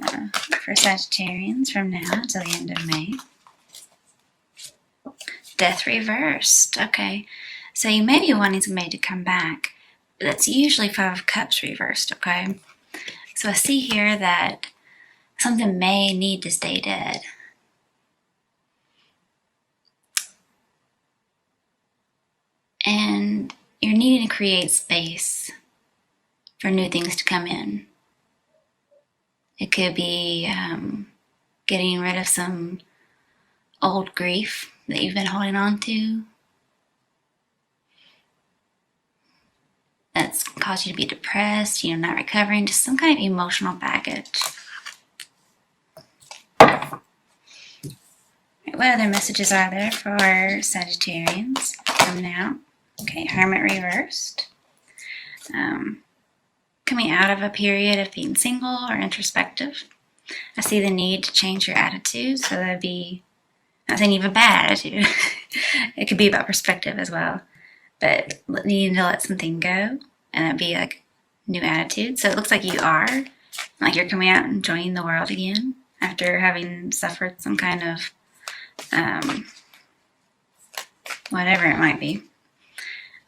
for Sagittarians from now to the end of May. Death reversed. Okay, so you may be wanting somebody to come back, but that's usually Five of Cups reversed, okay? So I see here that something may need to stay dead. And you're needing to create space for new things to come in. It could be getting rid of some old grief that you've been holding on to that's caused you to be depressed, not recovering, just some kind of emotional baggage. What other messages are there for Sagittarians from now? Okay, Hermit reversed. Coming out of a period of being single or introspective. I see the need to change your attitude, so that'd be, not saying you have a bad attitude. It could be about perspective as well, but needing to let something go, and that'd be like new attitude. So it looks like you are, like you're coming out and enjoying the world again after having suffered some kind of whatever it might be.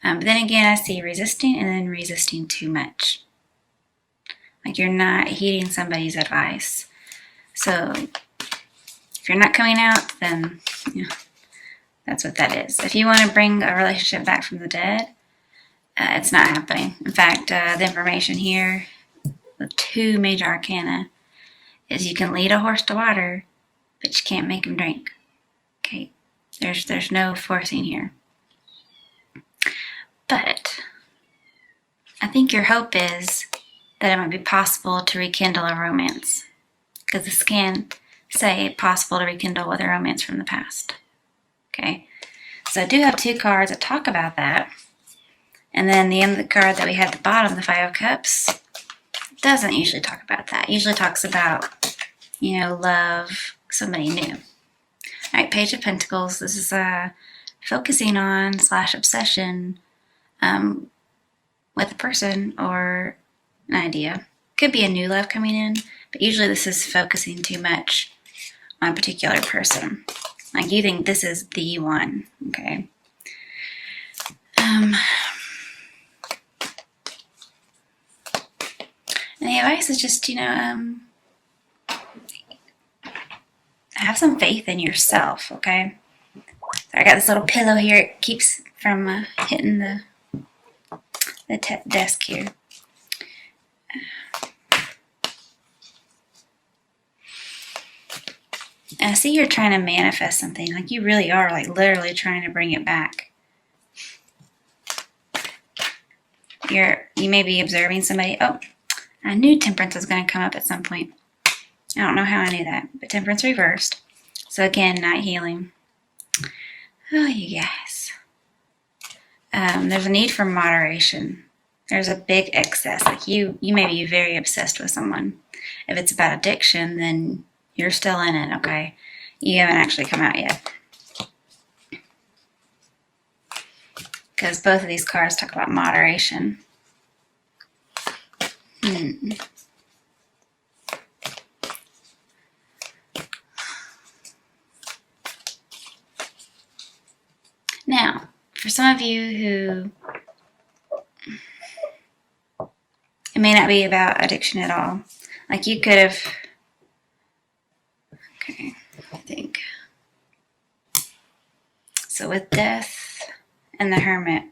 But then again, I see resisting and then resisting too much. Like you're not heeding somebody's advice. So if you're not coming out, then that's what that is. If you want to bring a relationship back from the dead, it's not happening. In fact, the information here with 2 major arcana is you can lead a horse to water, but you can't make him drink. Okay, there's no forcing here. But I think your hope is that it might be possible to rekindle a romance, because this can say possible to rekindle with a romance from the past. Okay, so I do have 2 cards that talk about that, and then the end of the card that we had at the bottom, the Five of Cups, doesn't usually talk about that. It usually talks about, love, somebody new. All right, Page of Pentacles. This is focusing on / obsession with a person or an idea. Could be a new love coming in, but usually this is focusing too much on a particular person. Like you think this is the one, okay? And the advice is just, have some faith in yourself, okay? So I got this little pillow here. It keeps from hitting the desk here. And I see you're trying to manifest something. Like you really are, like literally trying to bring it back. You may be observing somebody. Oh, I knew Temperance was going to come up at some point. I don't know how I knew that, but Temperance reversed. So again, night healing. Oh, you guys. There's a need for moderation. There's a big excess. Like you may be very obsessed with someone. If it's about addiction, then you're still in it, okay? You haven't actually come out yet. Because both of these cards talk about moderation. Now, for some of you who it may not be about addiction at all. Like you could have, okay, I think. So with Death and the Hermit,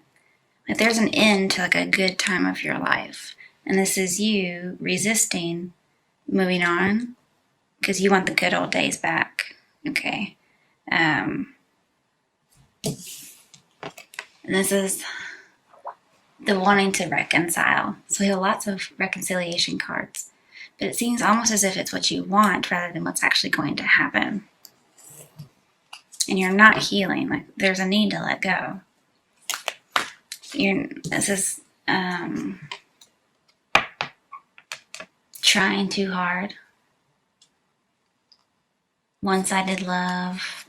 like there's an end to like a good time of your life. And this is you resisting moving on because you want the good old days back. Okay. And this is the wanting to reconcile. So we have lots of reconciliation cards. But it seems almost as if it's what you want rather than what's actually going to happen. And you're not healing. Like there's a need to let go. This is trying too hard. One-sided love.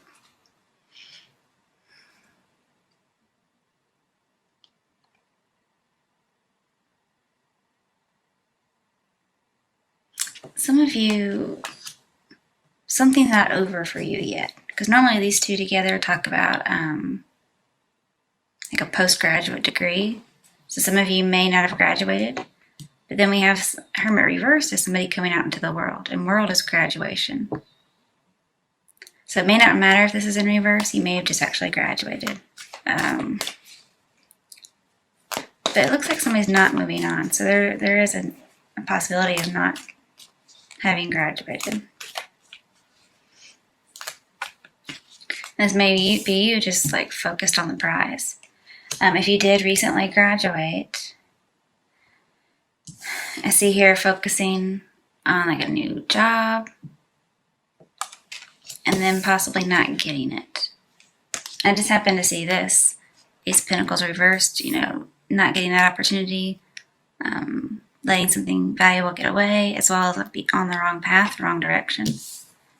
some of you, something's not over for you yet. Because normally these two together talk about like a postgraduate degree. So some of you may not have graduated. But then we have Hermit reversed as somebody coming out into the world. And world is graduation. So it may not matter if this is in reverse. You may have just actually graduated. But it looks like somebody's not moving on. So there is a possibility of not having graduated. This may be you just like focused on the prize. If you did recently graduate, I see here focusing on like a new job and then possibly not getting it. I just happened to see this. Ace of Pentacles reversed, not getting that opportunity, letting something valuable get away, as well as be on the wrong path, wrong direction.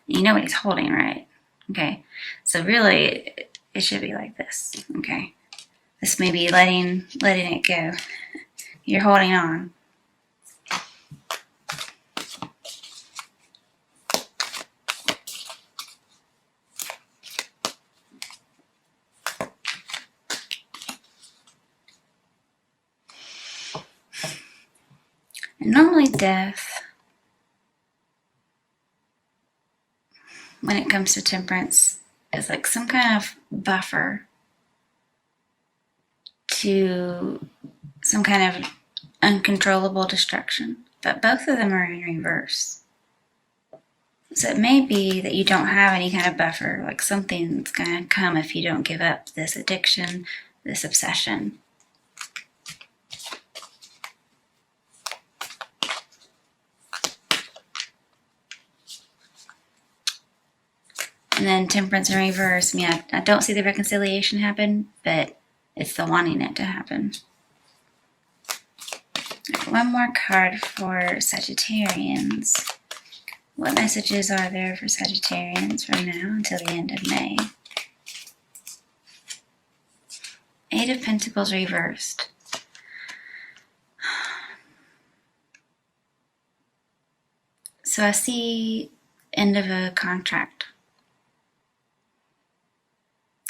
You know what he's holding, right? Okay. So really, it should be like this. Okay. This may be letting it go. You're holding on. And normally death, when it comes to temperance, is like some kind of buffer to some kind of uncontrollable destruction. But both of them are in reverse. So it may be that you don't have any kind of buffer, like something's going to come if you don't give up this addiction, this obsession. And then temperance in reverse. I mean, I don't see the reconciliation happen, but it's the wanting it to happen. One more card for Sagittarians. What messages are there for Sagittarians from now until the end of May? Eight of Pentacles reversed. So I see end of a contract.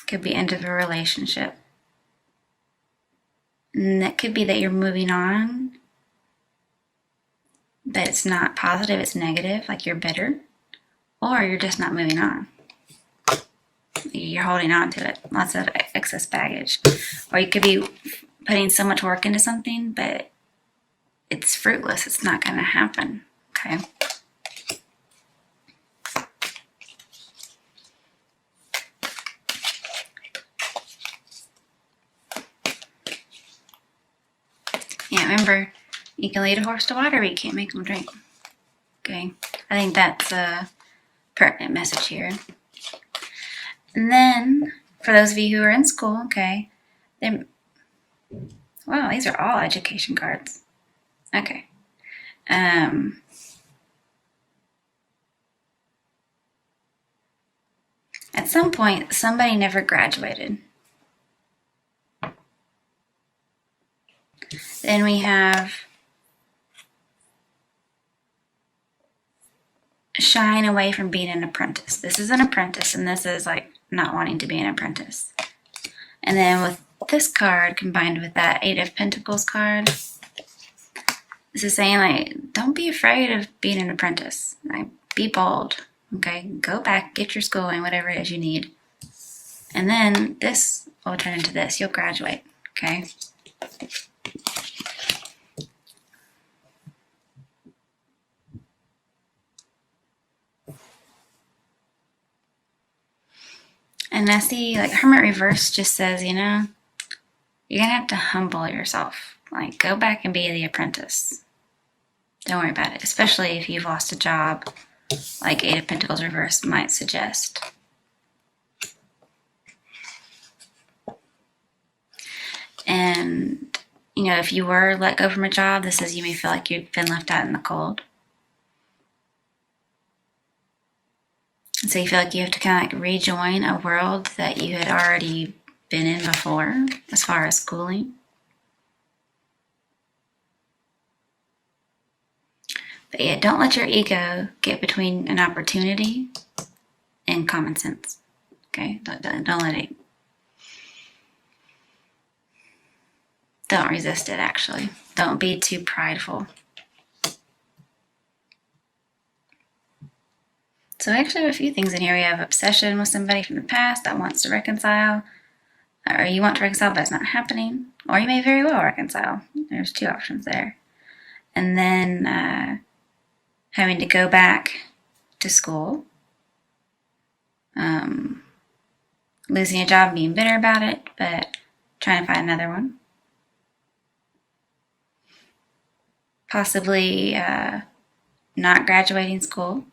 Could be end of a relationship. And that could be that you're moving on, but it's not positive, it's negative, like you're bitter. Or you're just not moving on. You're holding on to it. Lots of excess baggage. Or you could be putting so much work into something, but it's fruitless. It's not going to happen. Okay? Yeah, remember, you can lead a horse to water, but you can't make them drink. Okay? I think that's a pertinent message here. And then, for those of you who are in school, okay, wow, these are all education cards. Okay. At some point, somebody never graduated. Then we have shying away from being an apprentice. This is an apprentice, and this is like not wanting to be an apprentice. And then with this card combined with that Eight of Pentacles card, this is saying like, don't be afraid of being an apprentice. Like, be bold. Okay, go back, get your schooling, whatever it is you need. And then this will turn into this. You'll graduate. Okay. And I see, like, Hermit Reverse just says, you're going to have to humble yourself. Like, go back and be the apprentice. Don't worry about it. Especially if you've lost a job, like Eight of Pentacles Reverse might suggest. And, if you were let go from a job, this is you may feel like you've been left out in the cold. And so you feel like you have to kind of like rejoin a world that you had already been in before, as far as schooling. But yeah, don't let your ego get between an opportunity and common sense. Okay? Don't let it. Don't resist it, actually. Don't be too prideful. So I actually have a few things in here. We have obsession with somebody from the past that wants to reconcile, or you want to reconcile but it's not happening, or you may very well reconcile. There's two options there. And then having to go back to school, losing a job, being bitter about it, but trying to find another one. Possibly not graduating school.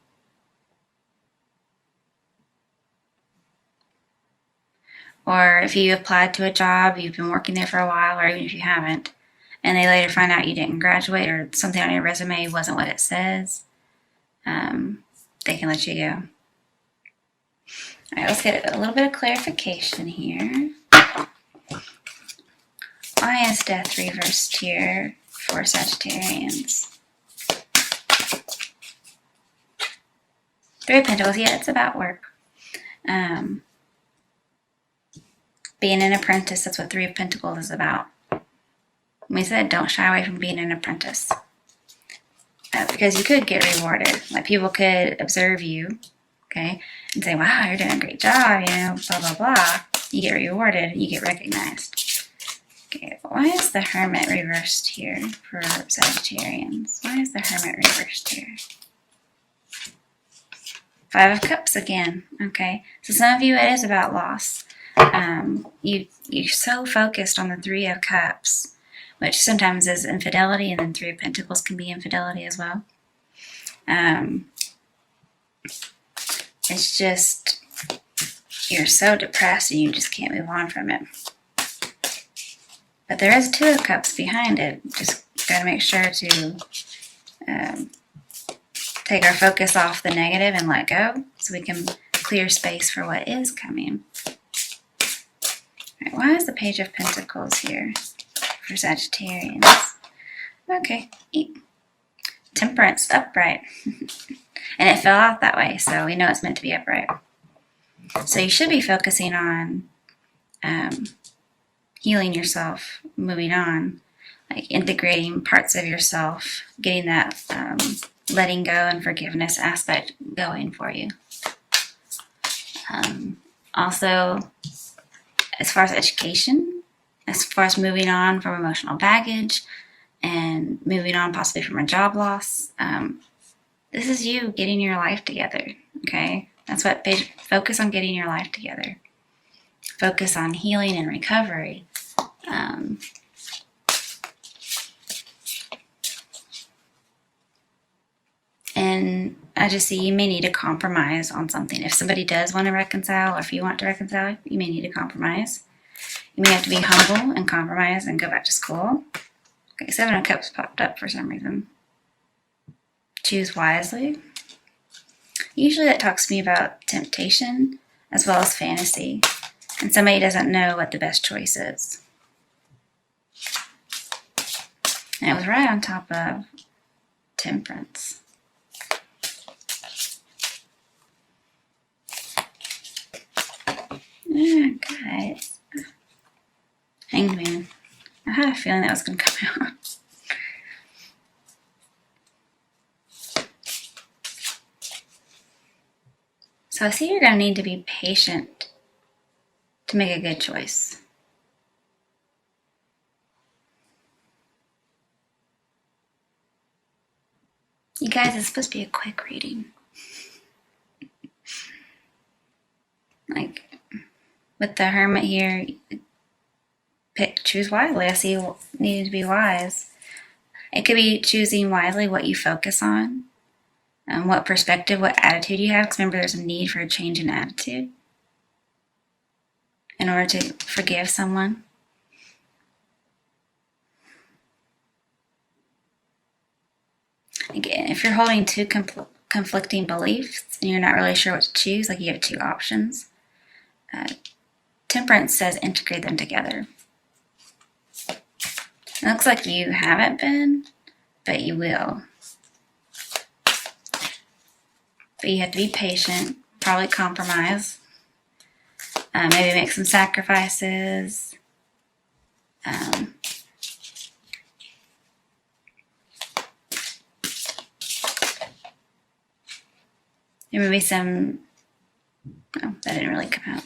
Or if you applied to a job, you've been working there for a while, or even if you haven't, and they later find out you didn't graduate or something on your resume wasn't what it says, they can let you go. All right, let's get a little bit of clarification here. Why is death reversed here for Sagittarians? Three of Pentacles, yeah, it's about work. Being an apprentice, that's what Three of Pentacles is about. We said don't shy away from being an apprentice. Because you could get rewarded. Like people could observe you, okay, and say, wow, you're doing a great job, blah, blah, blah. You get rewarded, you get recognized. Okay, why is the Hermit reversed here for Sagittarians? Why is the Hermit reversed here? Five of Cups again, okay. So some of you, it is about loss. You're so focused on the Three of Cups, which sometimes is infidelity, and then Three of Pentacles can be infidelity as well. It's just, you're so depressed and you just can't move on from it. But there is Two of Cups behind it. Just got to make sure to take our focus off the negative and let go so we can clear space for what is coming. All right, why is the Page of Pentacles here for Sagittarians? Okay, Temperance, upright. And it fell out that way, so we know it's meant to be upright. So you should be focusing on healing yourself, moving on, like integrating parts of yourself, getting that letting go and forgiveness aspect going for you. Also, as far as education, as far as moving on from emotional baggage and moving on possibly from a job loss, this is you getting your life together, okay? That's what, focus on getting your life together. Focus on healing and recovery. And I just see you may need to compromise on something. If somebody does want to reconcile, or if you want to reconcile, you may need to compromise. You may have to be humble and compromise and go back to school. Okay, Seven of Cups popped up for some reason. Choose wisely. Usually that talks to me about temptation as well as fantasy. And somebody doesn't know what the best choice is. And it was right on top of Temperance. Guys. Hangman. I had a feeling that was going to come out. So I see you're going to need to be patient to make a good choice. You guys, it's supposed to be a quick reading. Like, with the Hermit here, choose wisely. I see you need to be wise. It could be choosing wisely what you focus on, and what perspective, what attitude you have. Because remember, there's a need for a change in attitude in order to forgive someone. Again, if you're holding two conflicting beliefs and you're not really sure what to choose, like you have two options, Temperance says integrate them together. It looks like you haven't been, but you will. But you have to be patient, probably compromise, maybe make some sacrifices. There may be some, oh, that didn't really come out.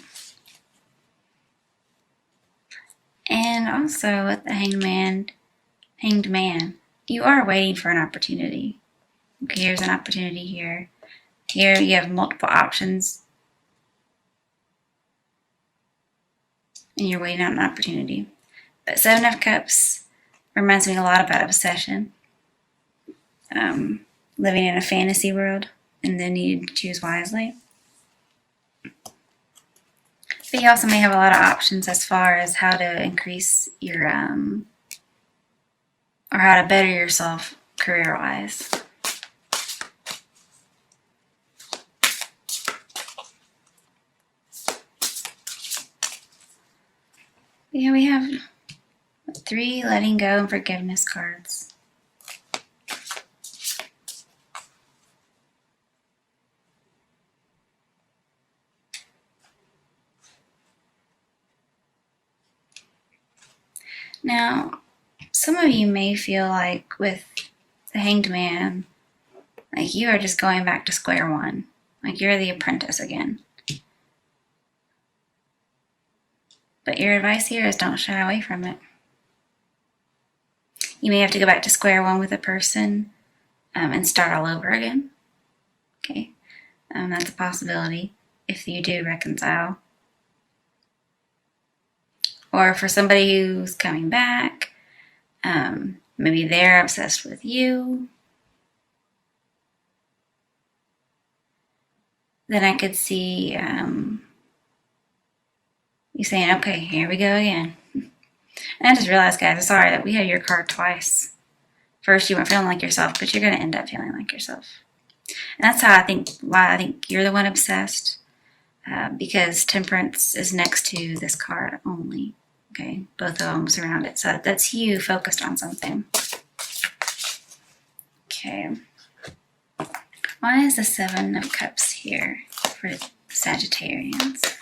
And also with the hanged man, you are waiting for an opportunity. Okay, here's an opportunity here. Here you have multiple options and you're waiting on an opportunity. But Seven of Cups reminds me a lot about obsession. Living in a fantasy world and then you choose wisely. But you also may have a lot of options as far as how to increase your, or how to better yourself career-wise. Yeah, we have 3 letting go and forgiveness cards. Now, some of you may feel like with the Hanged Man, like you are just going back to square one. Like you're the apprentice again. But your advice here is don't shy away from it. You may have to go back to square one with a person and start all over again. Okay, that's a possibility if you do reconcile. Or for somebody who's coming back, maybe they're obsessed with you. Then I could see you saying, okay, here we go again. And I just realized, guys, I'm sorry that we had your card twice. First, you weren't feeling like yourself, but you're going to end up feeling like yourself. And that's why I think you're the one obsessed, because Temperance is next to this card only. Okay, both of them surround it. So that's you focused on something. Okay. Why is the Seven of Cups here for Sagittarians?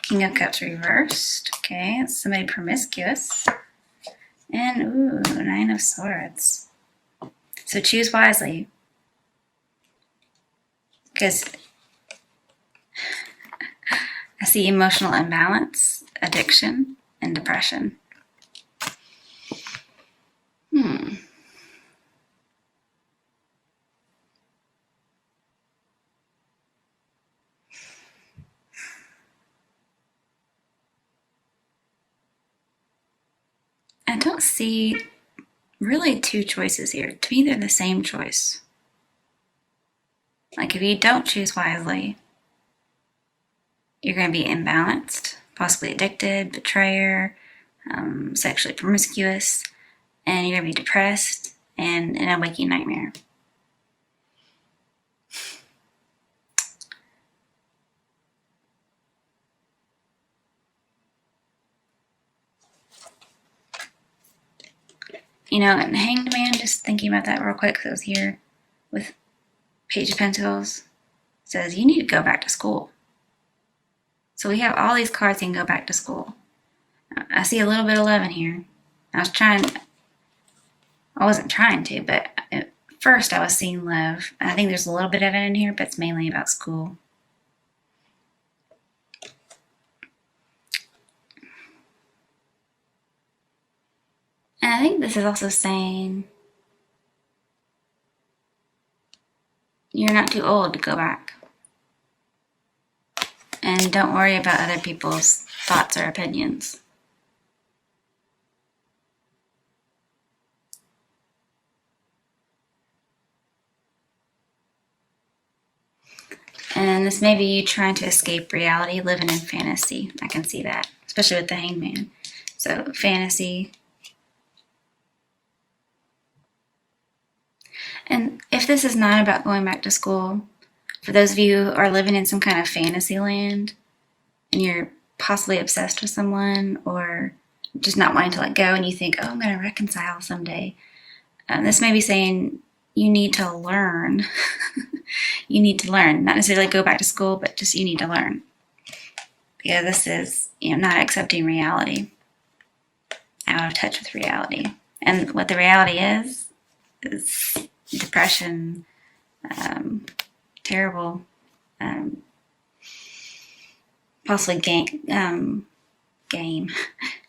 King of Cups reversed. Okay, it's somebody promiscuous. And, ooh, Nine of Swords. So choose wisely. Because I see emotional imbalance, addiction, and depression. I don't see really 2 choices here. To me, they're the same choice. Like if you don't choose wisely, you're going to be imbalanced, possibly addicted, betrayer, sexually promiscuous, and you're going to be depressed and in a waking nightmare. You know, and Hanged Man, just thinking about that real quick, because it was here with Page of Pentacles, says you need to go back to school. So we have all these cards that can go back to school. I see a little bit of love in here. I wasn't trying to, but at first I was seeing love. I think there's a little bit of it in here, but it's mainly about school. And I think this is also saying you're not too old to go back. And don't worry about other people's thoughts or opinions. And this may be you trying to escape reality, living in fantasy. I can see that, especially with the Hanged Man. So fantasy. And if this is not about going back to school, for those of you who are living in some kind of fantasy land and you're possibly obsessed with someone or just not wanting to let go and you think, oh, I'm going to reconcile someday. This may be saying you need to learn. You need to learn, not necessarily go back to school, but just you need to learn. Because this is, not accepting reality, out of touch with reality. And what the reality is depression, terrible, possibly game,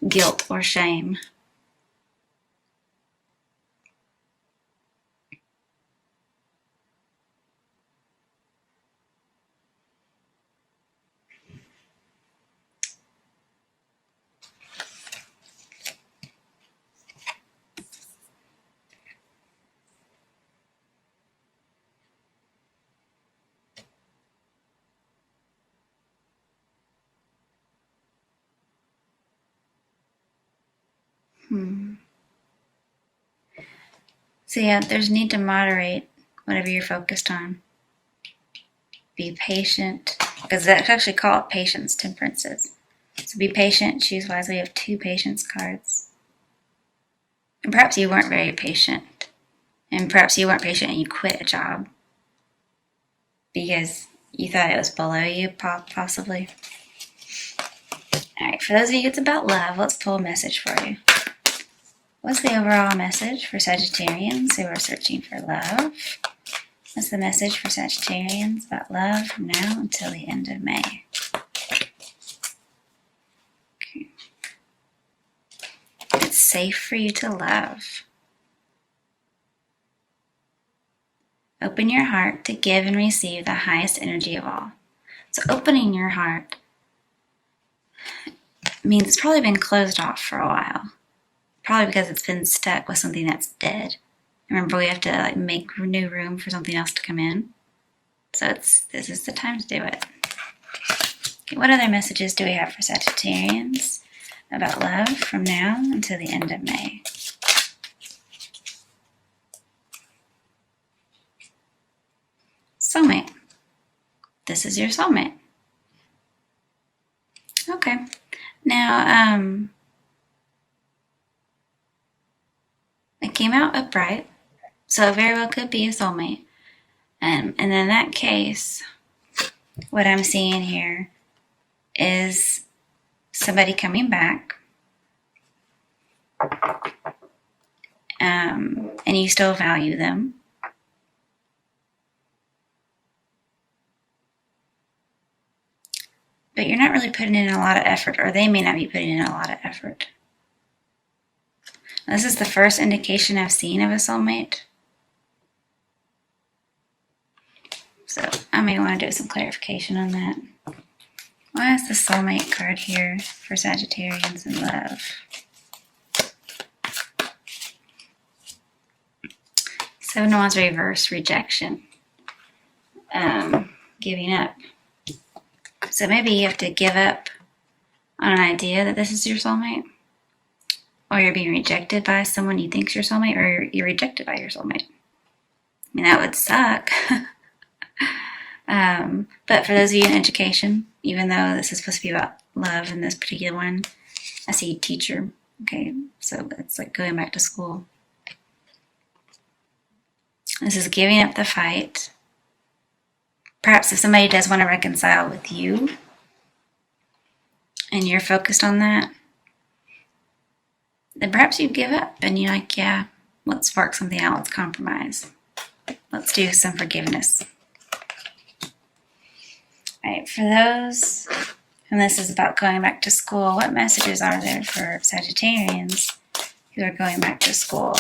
guilt or shame. So yeah, there's need to moderate whatever you're focused on. Be patient, because that's actually called patience temperances. So be patient, choose wisely. We have 2 patience cards. And perhaps you weren't very patient. And perhaps you weren't patient and you quit a job because you thought it was below you, possibly. Alright, for those of you it's about love, let's pull a message for you. What's the overall message for Sagittarians who are searching for love? What's the message for Sagittarians about love from now until the end of May? Okay. It's safe for you to love. Open your heart to give and receive the highest energy of all. So opening your heart means it's probably been closed off for a while. Probably because it's been stuck with something that's dead. Remember, we have to make new room for something else to come in. So this is the time to do it. Okay, what other messages do we have for Sagittarians about love from now until the end of May? Soulmate. This is your soulmate. Okay. Now, it came out upright, so it very well could be a soulmate. And in that case, what I'm seeing here is somebody coming back, and you still value them. But you're not really putting in a lot of effort, or they may not be putting in a lot of effort. This is the first indication I've seen of a soulmate. So I may want to do some clarification on that. Why is the soulmate card here for Sagittarians in love? Seven of Wands reverse, rejection. Giving up. So maybe you have to give up on an idea that this is your soulmate. Or you're being rejected by someone you think's your soulmate, or you're rejected by your soulmate. I mean, that would suck. But for those of you in education, even though this is supposed to be about love in this particular one, I see teacher. Okay, so it's like going back to school. This is giving up the fight. Perhaps if somebody does want to reconcile with you, and you're focused on that, then perhaps you give up and you're like, yeah, let's work something out, let's compromise. Let's do some forgiveness. Alright, for those, and this is about going back to school, what messages are there for Sagittarians who are going back to school?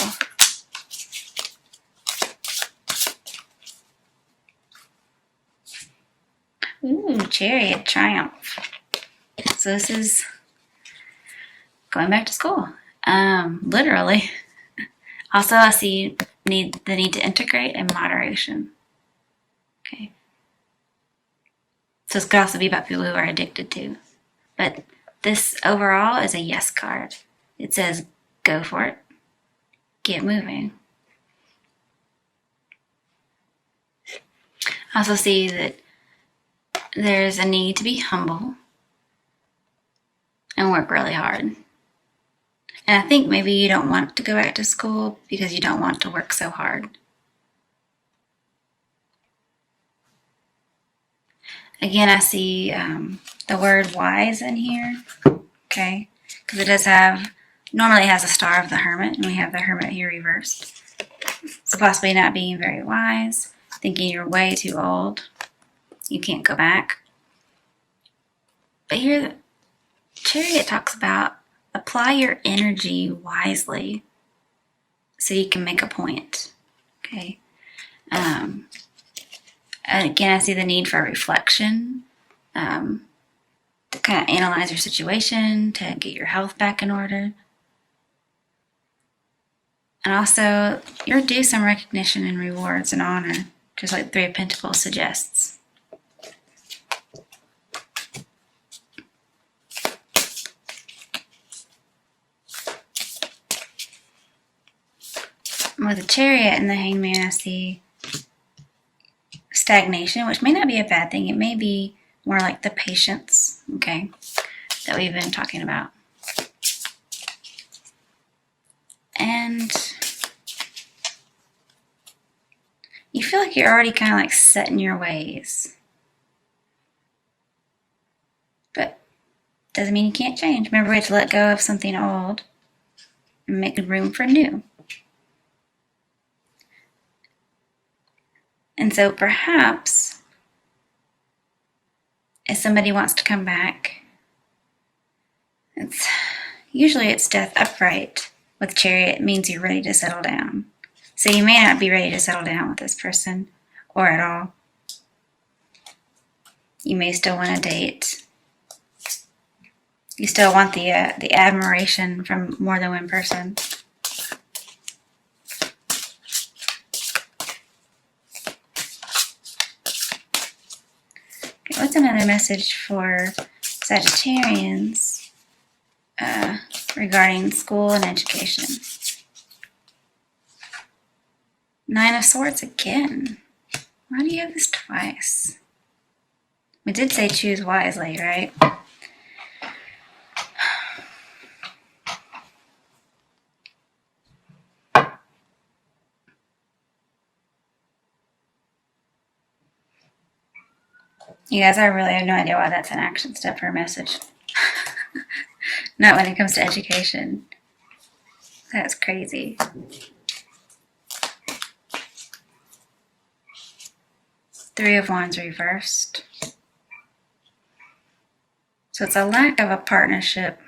Ooh, Chariot, Triumph. So this is going back to school. Literally. Also, I see the need to integrate and moderation. Okay. So this could also be about people who are addicted to. But this overall is a yes card. It says, go for it. Get moving. I also see that there's a need to be humble and work really hard. And I think maybe you don't want to go back to school because you don't want to work so hard. Again, I see the word wise in here, okay? Because it does have, normally it has a star of the Hermit, and we have the Hermit here reversed. So possibly not being very wise, thinking you're way too old, you can't go back. But here, the Chariot talks about apply your energy wisely so you can make a point, okay? Again, I see the need for reflection, to kind of analyze your situation, to get your health back in order. And also, you're due some recognition and rewards and honor, just like Three of Pentacles suggests. With the Chariot and the Hangman, I see stagnation, which may not be a bad thing. It may be more like the patience, okay, that we've been talking about. And you feel like you're already kind of like set in your ways. But doesn't mean you can't change. Remember, we have to let go of something old and make room for new. And so perhaps if somebody wants to come back, usually it's death upright. With Chariot, it means you're ready to settle down. So you may not be ready to settle down with this person or at all. You may still want to date. You still want the admiration from more than one person. Okay, what's another message for Sagittarians regarding school and education? Nine of Swords again. Why do you have this twice? We did say choose wisely, right? You guys, I really have no idea why that's an action step for a message. Not when it comes to education. That's crazy. Three of Wands reversed. So it's a lack of a partnership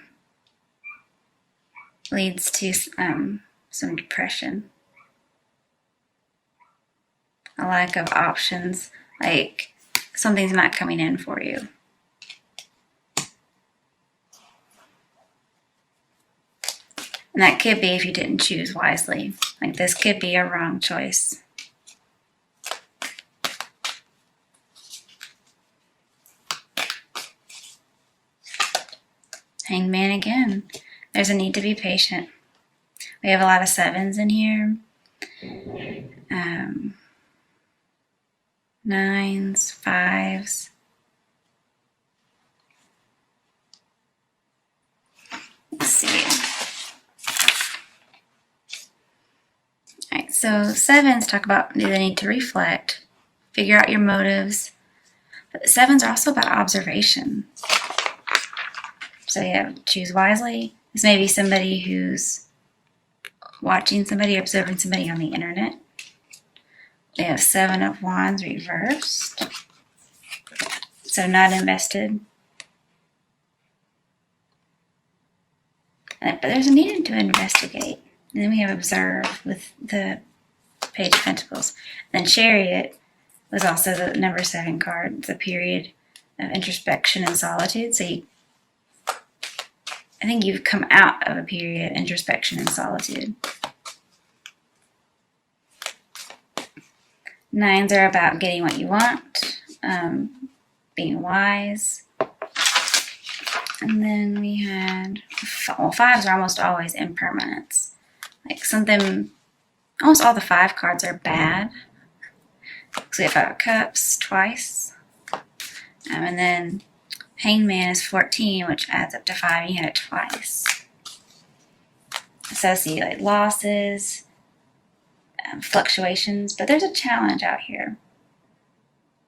leads to some depression. A lack of options, like something's not coming in for you. And that could be if you didn't choose wisely. Like this could be a wrong choice. Hangman again. There's a need to be patient. We have a lot of sevens in here. Nines, fives. Let's see. All right, so sevens talk about the need to reflect, figure out your motives. But the sevens are also about observation. So you have to choose wisely. This may be somebody who's watching somebody, observing somebody on the internet. We have Seven of Wands reversed. So not invested. But there's a need to investigate. And then we have observe with the Page of Pentacles. Then Chariot was also the number 7 card. It's a period of introspection and solitude. So I think you've come out of a period of introspection and solitude. Nines are about getting what you want, being wise. And then we had, well, fives are almost always impermanence. Like something, almost all the 5 cards are bad. So we have 5 of Cups twice. And then Hangman is 14, which adds up to 5, and you had it twice. So I see like losses, fluctuations, but there's a challenge out here.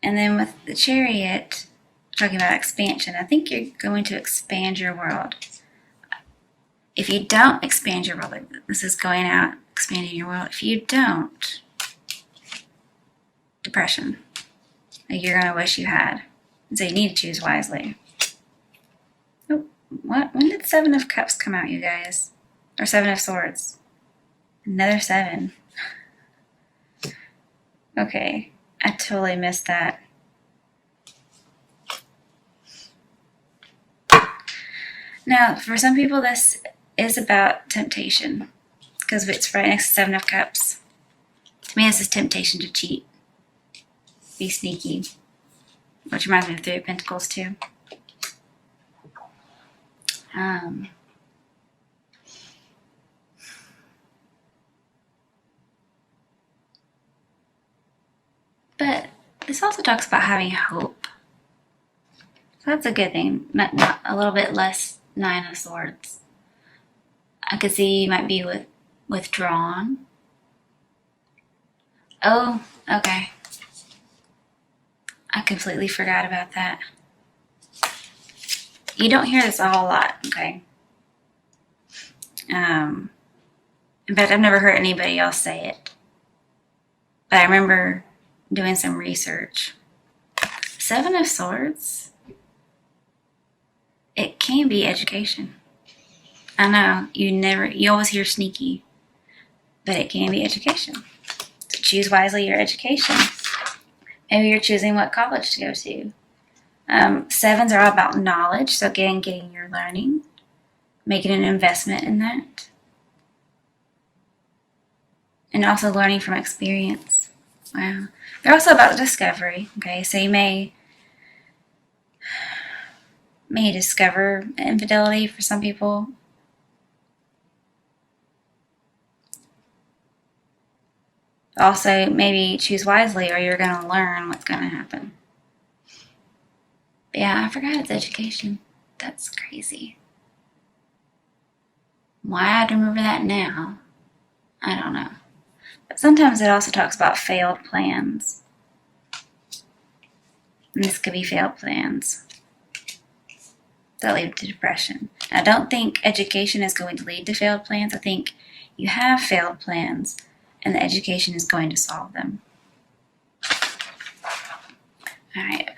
And then with the Chariot, talking about expansion. I think you're going to expand your world. If you don't expand your world, like this is going out, expanding your world. If you don't, depression. Like you're going to wish you had. So you need to choose wisely. Oh, what? When did Seven of Cups come out, you guys? Or Seven of Swords? Another 7. Okay, I totally missed that. Now, for some people, this is about temptation because it's right next to 7 of Cups. To me, this is temptation to cheat, be sneaky, which reminds me of 3 of Pentacles too. But this also talks about having hope. So that's a good thing. Not a little bit less 9 of Swords. I could see you might be withdrawn. Oh, okay. I completely forgot about that. You don't hear this a whole lot, okay? In fact, I've never heard anybody else say it. But I remember doing some research. 7 of Swords, it can be education. I know, you always hear sneaky, but it can be education. So choose wisely your education. Maybe you're choosing what college to go to. 7s are all about knowledge, so again, getting your learning, making an investment in that, and also learning from experience. Wow. They're also about discovery, okay? So you may discover infidelity for some people. Also, maybe choose wisely or you're going to learn what's going to happen. But yeah, I forgot it's education. That's crazy. Why I'd remember that now, I don't know. But sometimes it also talks about failed plans. And this could be failed plans that lead to depression. Now, I don't think education is going to lead to failed plans. I think you have failed plans and the education is going to solve them. All right.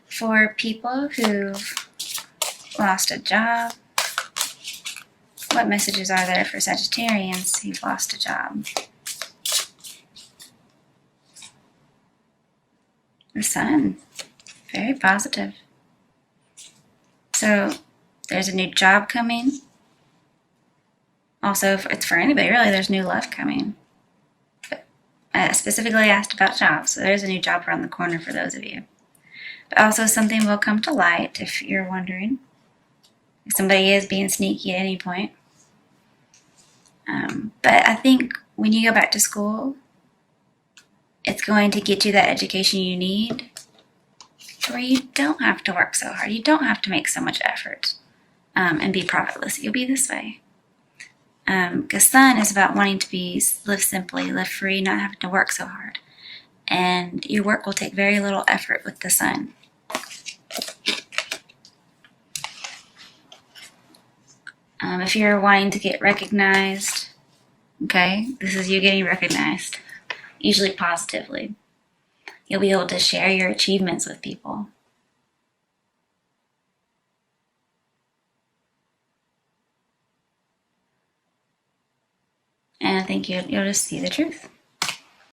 For people who've lost a job, what messages are there for Sagittarians who've lost a job? The Sun. Very positive. So there's a new job coming. Also, it's for anybody, really, there's new love coming. But I specifically asked about jobs, so there's a new job around the corner for those of you. But also something will come to light if you're wondering. If somebody is being sneaky at any point. But I think when you go back to school, it's going to get you that education you need where you don't have to work so hard. You don't have to make so much effort and be profitless. You'll be this way. Because Sun is about wanting to live simply, live free, not having to work so hard. And your work will take very little effort with the Sun. If you're wanting to get recognized, okay, this is you getting recognized, usually positively. You'll be able to share your achievements with people. And I think you'll just see the truth.